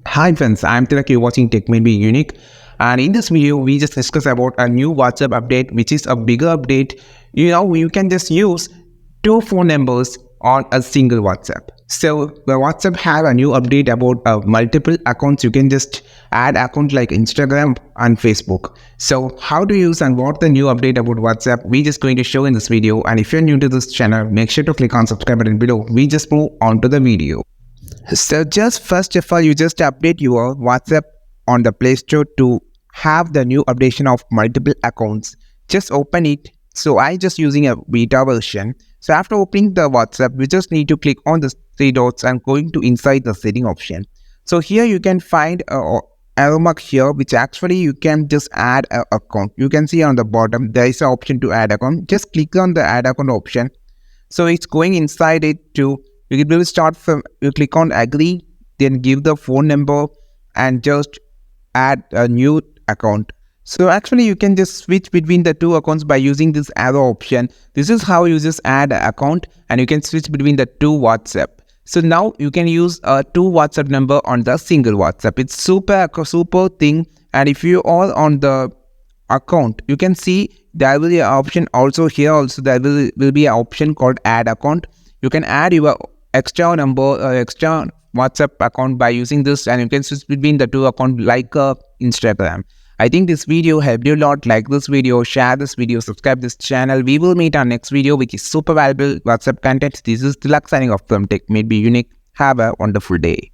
Hi friends, I'm Tilak. You're watching Tech May Be Unique, and in this video we just discuss about a new WhatsApp update, which is a bigger update. You can just use two phone numbers on a single WhatsApp. So the WhatsApp have a new update about multiple accounts. You can just add account like Instagram and Facebook. So how to use and what the new update about WhatsApp we just going to show in this video. And if you're new to this channel, make sure to click on subscribe button below. We just move on to the video. So just first of all, you just update your WhatsApp on the Play Store to have the new updation of multiple accounts. Just open it. So I just using a beta version. So after opening the WhatsApp, we just need to click on the three dots and going to inside the setting option. So here you can find a arrow mark here, which actually you can just add an account. You can see on the bottom there is an option to add account. Just click on the add account option. So it's going inside it to, you will start from, you click on agree, then give the phone number and just add a new account. So actually you can just switch between the two accounts by using this arrow option. This is how you just add an account and you can switch between the two WhatsApp. So now you can use a two WhatsApp number on the single WhatsApp. It's super thing. And if you are on the account, you can see there will be an option also here. Also there will be an option called add account. You can add your extra number, extra WhatsApp account by using this, and you can switch between the two accounts like Instagram. I think this video helped you a lot. Like this video, share this video, subscribe this channel. We will meet our next video, which is super valuable WhatsApp content. This is Tilak signing off from Tech May Be Unique. Have a wonderful day.